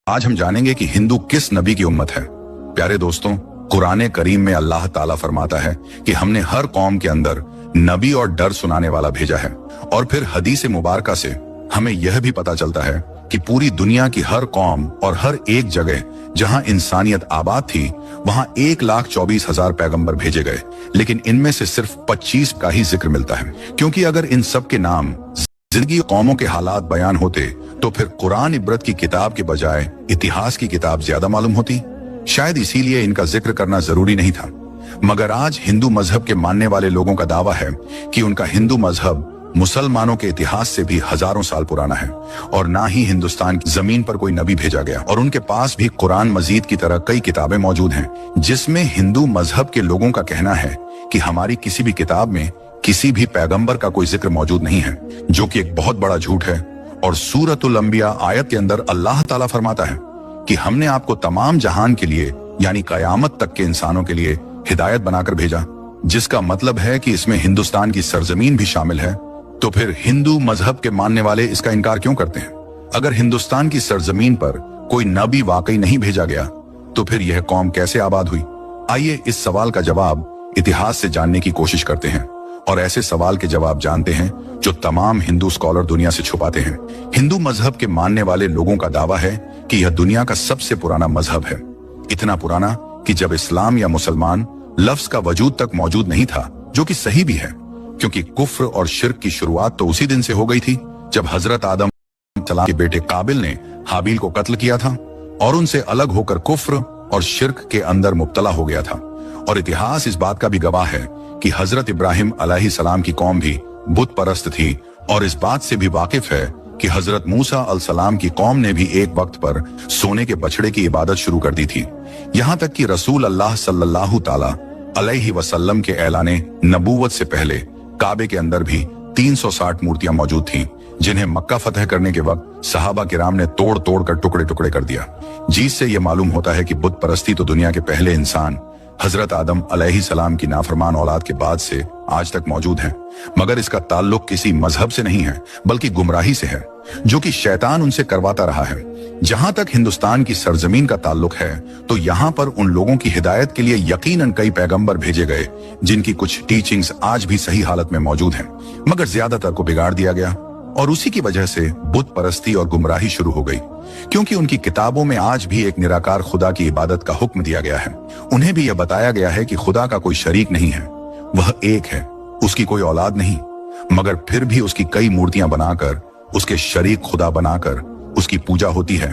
आज हम जानेंगे कि हिंदू किस नबी की उम्मत है। प्यारे दोस्तों, कुरान करीम में अल्लाह ताला फरमाता है कि हमने हर कौम के अंदर नबी और डर सुनाने वाला भेजा है। और फिर हदीस मुबारका से हमें यह भी पता चलता है कि पूरी दुनिया की हर कौम और हर एक जगह जहां इंसानियत आबाद थी वहां 1,24,000 पैगंबर भेजे गए, लेकिन इनमें से सिर्फ 25 का ही जिक्र मिलता है। क्योंकि अगर इन सब के नाम जिंदगी कौमों के हालात बयान होते तो फिर कुरान इबरत की किताब के बजाय इतिहास की किताब ज्यादा मालूम होती। शायद इसीलिए इनका जिक्र करना जरूरी नहीं था। मगर आज हिंदू मजहब के मानने वाले लोगों का दावा है कि उनका हिंदू मजहब मुसलमानों के इतिहास से भी हजारों साल पुराना है और ना ही हिंदुस्तान की जमीन पर कोई नबी भेजा गया। और उनके पास भी कुरान मजीद की तरह कई किताबें मौजूद हैं जिसमें हिंदू मजहब के लोगों का कहना है कि हमारी किसी भी किताब में किसी भी पैगंबर का कोई जिक्र मौजूद नहीं है, जो कि एक बहुत बड़ा झूठ है। और सूरतुल अंबिया आयत के अंदर अल्लाह ताला फरमाता है कि हमने आपको तमाम जहान के लिए यानी कयामत तक के इंसानों के लिए हिदायत बनाकर भेजा, जिसका मतलब है कि इसमें हिंदुस्तान की सरजमीन भी शामिल है। तो फिर हिंदू मजहब के मानने वाले इसका इनकार क्यों करते हैं? अगर हिंदुस्तान की सरजमीन पर कोई नबी वाकई नहीं भेजा गया तो फिर यह कौम कैसे आबाद हुई? आइए इस सवाल का जवाब इतिहास से जानने की कोशिश करते हैं और ऐसे सवाल के जवाब जानते हैं जो तमाम हिंदू स्कॉलर दुनिया से छुपाते हैं। हिंदू मजहब के मानने वाले लोगों का दावा है कि यह दुनिया का सबसे पुराना मजहब है, इतना पुराना कि जब इस्लाम या मुसलमान लफ्ज का वजूद तक मौजूद नहीं था, जो कि सही भी है क्योंकि कुफ्र और शिर्क की शुरुआत तो उसी दिन से हो गई थी जब हजरत आदम सलाम के बेटे काबिल ने हाबिल को कत्ल किया था और उनसे अलग होकर कुफ्र और शिर्क के अंदर मुब्तला हो गया था। और इतिहास इस बात का भी गवाह है कि हजरत इब्राहिम अलैहिस्सलाम की कौम भी बुत परस्त थी और इस बात से भी वाकिफ है कि हजरत मूसा अलैहिस्सलाम की कौम ने भी एक वक्त पर सोने के बछड़े की इबादत शुरू कर दी थी। यहाँ तक कि रसूल अल्लाह सल्लल्लाहु ताला अलैहि वसल्लम के ऐलाने नबूवत से पहले काबे के अंदर भी 360 मूर्तियां मौजूद थीं, जिन्हें मक्का फतह करने के वक्त सहाबा किराम ने तोड़ तोड़ कर टुकड़े टुकड़े कर दिया। जिससे यह मालूम होता है कि बुत परस्ती तो दुनिया के पहले इंसान हजरत आदम अलैहिस्सलाम की नाफरमान औलाद के बाद से आज तक मौजूद है। मगर इसका ताल्लुक किसी मजहब से नहीं है बल्कि गुमराही से है, जो कि शैतान उनसे करवाता रहा है। जहां तक हिंदुस्तान की सरजमीन का ताल्लुक है तो यहाँ पर उन लोगों की हिदायत के लिए यकीनन कई पैगंबर भेजे गए जिनकी कुछ टीचिंग्स आज भी सही हालत में मौजूद हैं, मगर ज्यादातर को बिगाड़ दिया गया और उसी की वजह से बुत परस्ती और गुमराही शुरू हो गई। क्योंकि उनकी किताबों में आज भी एक निराकार खुदा की इबादत का हुक्म दिया गया है। उन्हें भी यह बताया गया है कि खुदा का कोई शरीक नहीं है, वह एक है, उसकी कोई औलाद नहीं, मगर फिर भी उसकी कई मूर्तियां बनाकर उसके शरीक खुदा बनाकर उसकी पूजा होती है।